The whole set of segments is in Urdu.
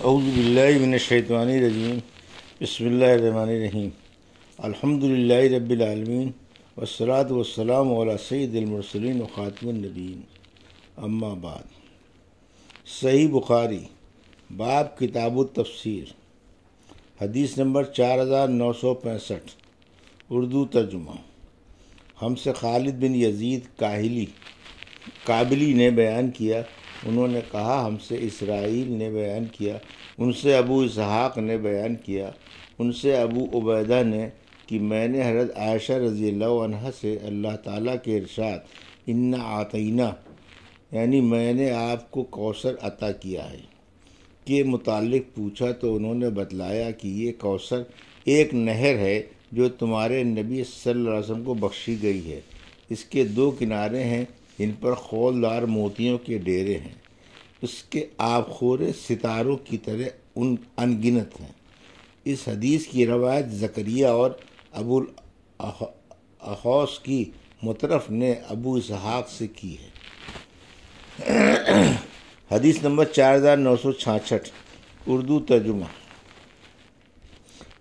اعوذ باللہ من الشیطان الرجیم بسم اللہ الرحمن الرحیم الحمد للہ رب العالمین والصلاة والسلام علی سید المرسلین و خاتم النبیین اما بعد۔ صحیح بخاری باب کتاب التفسیر، حدیث نمبر 4965، اردو ترجمہ۔ ہم سے خالد بن یزید کابلی نے بیان کیا، انہوں نے کہا ہم سے اسرائیل نے بیان کیا، ان سے ابو اسحاق نے بیان کیا، ان سے ابو عبیدہ نے کہ میں نے حضرت عائشہ رضی اللہ عنہا سے اللہ تعالیٰ کے ارشاد انا اعطینا یعنی میں نے آپ کو کوثر عطا کیا ہے کے متعلق پوچھا تو انہوں نے بتلایا کہ یہ کوثر ایک نہر ہے جو تمہارے نبی صلی اللہ علیہ وسلم کو بخشی گئی ہے۔ اس کے 2 کنارے ہیں جن پر خولدار موتیوں کے ڈیرے ہیں، اس کے آبخورے ستاروں کی طرح انگنت ہیں۔ اس حدیث کی روایت زکریا اور ابو الاحوص کی مطرف نے ابو اسحاق سے کی ہے۔ حدیث نمبر 4966، اردو ترجمہ۔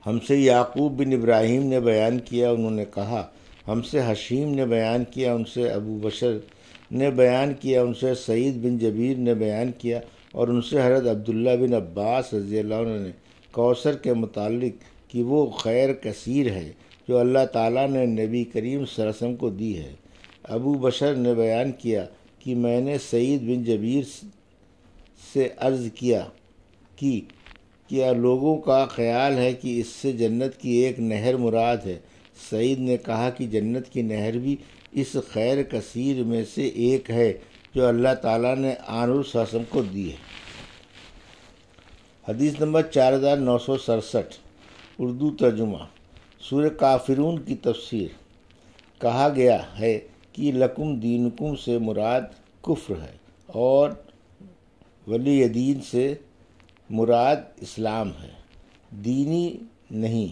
ہم سے یعقوب بن ابراہیم نے بیان کیا، انہوں نے کہا ہم سے حشیم نے بیان کیا، ان سے ابو بشر نے بیان کیا، ان سے سعید بن جبیر نے بیان کیا، اور ان سے حضرت عبداللہ بن عباس رضی اللہ عنہ نے کوثر کے متعلق کہ وہ خیر کثیر ہے جو اللہ تعالیٰ نے نبی کریم صلی اللہ علیہ وسلم کو دی ہے۔ ابو بشر نے بیان کیا کہ میں نے سعید بن جبیر سے عرض کیا کہ کیا لوگوں کا خیال ہے کہ اس سے جنت کی ایک نہر مراد ہے؟ سعید نے کہا کہ جنت کی نہر بھی اس خیر کثیر میں سے ایک ہے جو اللہ تعالیٰ نے حضور صلی اللہ علیہ وسلم کو دی ہے۔ حدیث نمبر 4967، اردو ترجمہ۔ سورہ کافرون کی تفسیر۔ کہا گیا ہے کہ لکم دینکم سے مراد کفر ہے اور ولی دین سے مراد اسلام ہے، دینی نہیں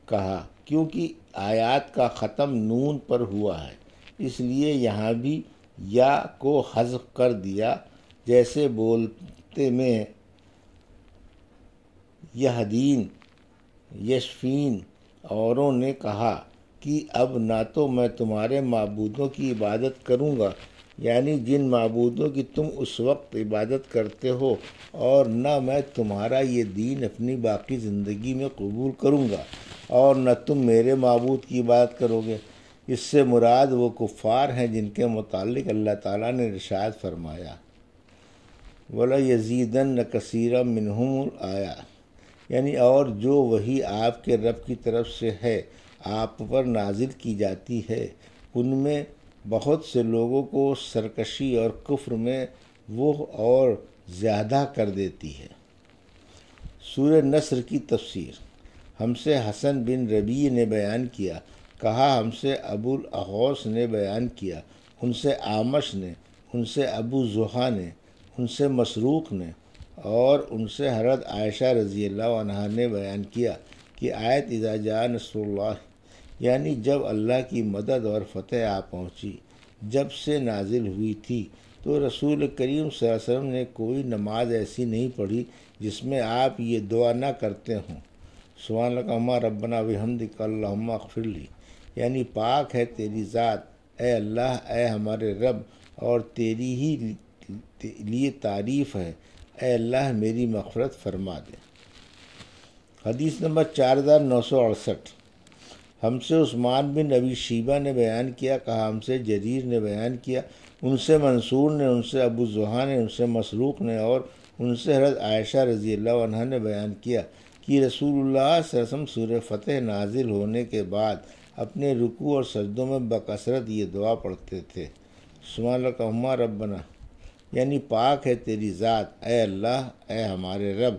کہا کیونکہ آیات کا ختم نون پر ہوا ہے، اس لیے یہاں بھی یا کو حذف کر دیا، جیسے بولتے میں یہدین یشفین اوروں نے کہا کہ اب نہ تو میں تمہارے معبودوں کی عبادت کروں گا یعنی جن معبودوں کی تم اس وقت عبادت کرتے ہو، اور نہ میں تمہارا یہ دین اپنی باقی زندگی میں قبول کروں گا، اور نہ تم میرے معبود کی عبادت کرو گے۔ اس سے مراد وہ کفار ہیں جن کے متعلق اللہ تعالیٰ نے ارشاد فرمایا وَلَيَزِيدَنَّ كَثِيرًا مِّنْهُمُ الْآيَاتِ یعنی اور جو وہی آپ کے رب کی طرف سے ہے آپ پر نازل کی جاتی ہے، ان میں بہت سے لوگوں کو سرکشی اور کفر میں وہ اور زیادہ کر دیتی ہے۔ سورہ نصر کی تفسیر۔ ہم سے حسن بن ربیع نے بیان کیا، کہا ہم سے ابو الاحوص نے بیان کیا، ان سے اعمش نے، ان سے ابو زحا نے، ان سے مسروق نے، اور ان سے حضرت عائشہ رضی اللہ عنہا نے بیان کیا کہ آیت اذا جاء نصر اللہ یعنی جب اللہ کی مدد اور فتح آ پہنچی جب سے نازل ہوئی تھی، تو رسول کریم صلی اللہ علیہ وسلم نے کوئی نماز ایسی نہیں پڑھی جس میں آپ یہ دعا نہ کرتے ہوں سبحانک اللہم ربنا بحمدک اللہم اغفر لی یعنی پاک ہے تیری ذات اے اللہ، اے ہمارے رب، اور تیری ہی لیے تعریف ہے، اے اللہ میری مغفرت فرما دے۔ حدیث نمبر 4968، ہم سے عثمان بن ابی شیبہ نے بیان کیا، کہا ہم سے جریر نے بیان کیا، ان سے منصور نے، ان سے ابو زحا نے، ان سے مسروق نے، اور ان سے حضرت عائشہ رضی اللہ عنہا نے بیان کیا کہ رسول اللہ صلی اللہ علیہ وسلم سورہ فتح نازل ہونے کے بعد اپنے رکوع اور سجدوں میں بکثرت یہ دعا پڑھتے تھے سبحانک اللہم ربنا یعنی پاک ہے تیری ذات اے اللہ، اے ہمارے رب،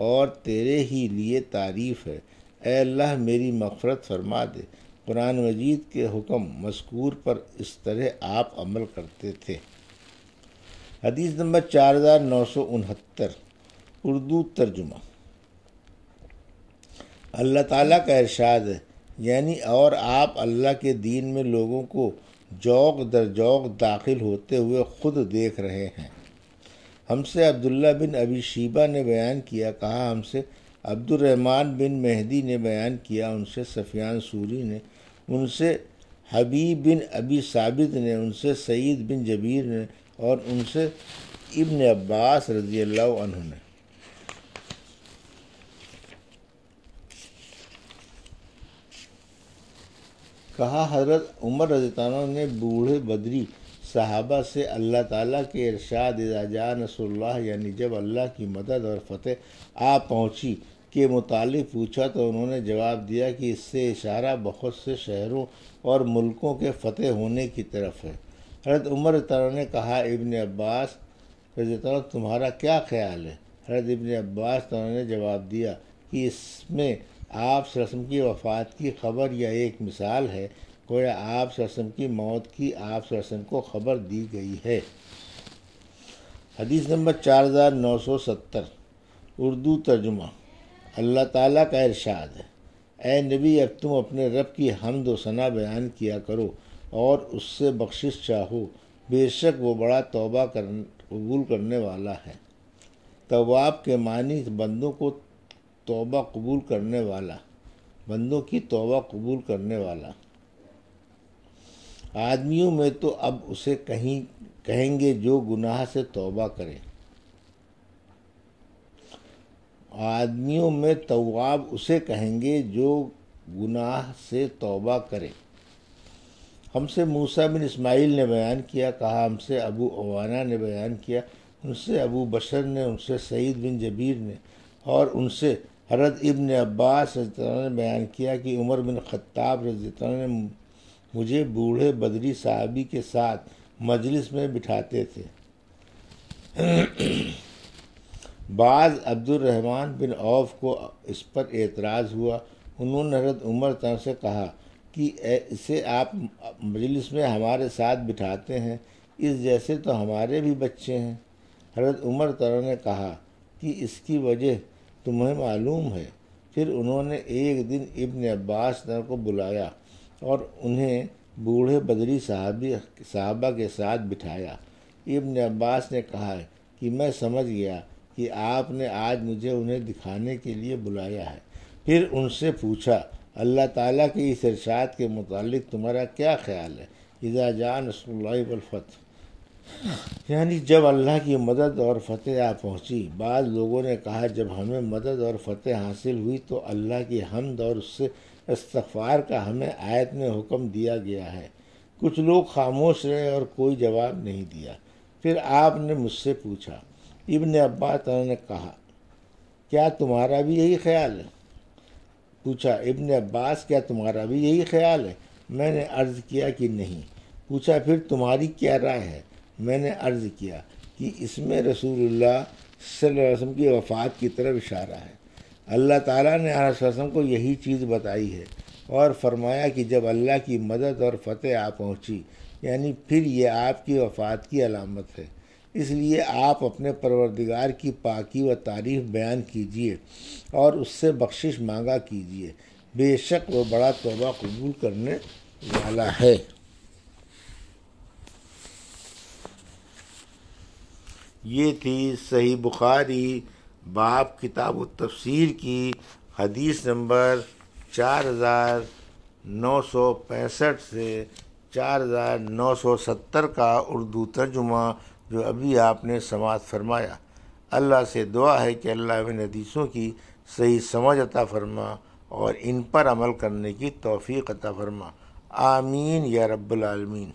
اور تیرے ہی لیے تعریف ہے، اے اللہ میری مغفرت فرما دے۔ قرآن مجید کے حکم مذکور پر اس طرح آپ عمل کرتے تھے۔ حدیث نمبر 4969، اردو ترجمہ۔ اللہ تعالیٰ کا ارشاد ہے یعنی اور آپ اللہ کے دین میں لوگوں کو جوق در جوق داخل ہوتے ہوئے خود دیکھ رہے ہیں۔ ہم سے عبداللہ بن ابی شیبہ نے بیان کیا، کہا ہم سے عبد الرحمن بن مہدی نے بیان کیا، ان سے سفیان سوری نے، ان سے حبیب بن ابی ثابت نے، ان سے سعید بن جبیر نے، اور ان سے ابن عباس رضی اللہ عنہ نے۔ کہا حضرت عمر رضی اللہ عنہ نے بوڑھے بدری صحابہ سے اللہ تعالیٰ کے ارشاد اذا جاء نصر اللہ، یعنی جب اللہ کی مدد اور فتح آ پہنچی کے متعلق پوچھا، تو انہوں نے جواب دیا کہ اس سے اشارہ بہت سے شہروں اور ملکوں کے فتح ہونے کی طرف ہے۔ حضرت عمر رضی اللہ عنہ نے کہا ابن عباس رضی اللہ عنہ تمہارا کیا خیال ہے؟ حضرت ابن عباس رضی اللہ عنہ نے جواب دیا کہ اس میں آپ صلی اللہ علیہ وسلم کی وفات کی خبر یا ایک مثال ہے، گویا آپ صلی اللہ علیہ وسلم کی موت کی آپ صلی اللہ علیہ وسلم کو خبر دی گئی ہے۔ حدیث نمبر 4970 اردو ترجمہ۔ اللہ تعالیٰ کا ارشاد ہے، اے نبی اب تم اپنے رب کی حمد و ثنا بیان کیا کرو اور اس سے بخشش چاہو، بے شک وہ بڑا توبہ قبول کرنے والا ہے۔ تواب کے معنی بندوں کو توبہ قبول کرنے والا، بندوں کی توبہ قبول کرنے والا۔ آدمیوں میں تو اب اسے کہیں گے جو گناہ سے توبہ کرے، آدمیوں میں تواب اسے کہیں گے جو گناہ سے توبہ کرے۔ ہم سے موسیٰ بن اسماعیل نے بیان کیا، کہا ہم سے ابو عوانہ نے بیان کیا، ان سے ابو بشر نے، ان سے سعید بن جبیر نے، اور ان سے حضرت ابن عباس رضی اللہ عنہ نے بیان کیا کہ عمر بن خطاب رضی اللہ عنہ نے مجھے بوڑھے بدری صحابی کے ساتھ مجلس میں بٹھاتے تھے۔ بعض عبد الرحمن بن عوف کو اس پر اعتراض ہوا، انہوں نے حضرت عمر رضی اللہ عنہ سے کہا کہ اسے آپ مجلس میں ہمارے ساتھ بٹھاتے ہیں، اس جیسے تو ہمارے بھی بچے ہیں۔ حضرت عمر رضی اللہ عنہ نے کہا کہ اس کی وجہ تمہیں معلوم ہے۔ پھر انہوں نے ایک دن ابن عباس کو بلایا اور انہیں بوڑھے بدری صحابہ کے ساتھ بٹھایا۔ ابن عباس نے کہا کہ میں سمجھ گیا کہ آپ نے آج مجھے انہیں دکھانے کے لیے بلایا ہے۔ پھر ان سے پوچھا اللہ تعالیٰ کے اس ارشاد کے متعلق تمہارا کیا خیال ہے؟ اذا جاء نصر اللہ والفتح، یعنی جب اللہ کی مدد اور فتح آ پہنچی۔ بعض لوگوں نے کہا جب ہمیں مدد اور فتح حاصل ہوئی تو اللہ کی حمد اور اس سے استغفار کا ہمیں آیت میں حکم دیا گیا ہے۔ کچھ لوگ خاموش رہے اور کوئی جواب نہیں دیا۔ پھر آپ نے مجھ سے پوچھا، ابن عباس نے کہا کیا تمہارا بھی یہی خیال ہے؟ پوچھا ابن عباس کیا تمہارا بھی یہی خیال ہے؟ میں نے عرض کیا کہ نہیں۔ پوچھا پھر تمہاری کیا رائے ہے؟ میں نے عرض کیا کہ اس میں رسول اللہ صلی اللہ علیہ وسلم کی وفات کی طرف اشارہ ہے۔ اللہ تعالیٰ نے صلی اللہ علیہ وسلم کو یہی چیز بتائی ہے اور فرمایا کہ جب اللہ کی مدد اور فتح آ پہنچی، یعنی پھر یہ آپ کی وفات کی علامت ہے۔ اس لیے آپ اپنے پروردگار کی پاکی و تعریف بیان کیجیے اور اس سے بخشش مانگا کیجیے، بے شک وہ بڑا توبہ قبول کرنے والا ہے۔ یہ تھی صحیح بخاری باب کتاب التفسیر کی حدیث نمبر 4965 سے 4970 کا اردو ترجمہ جو ابھی آپ نے سماعت فرمایا۔ اللہ سے دعا ہے کہ اللہ ان حدیثوں کی صحیح سمجھ عطا فرما اور ان پر عمل کرنے کی توفیق عطا فرما، آمین یا رب العالمین۔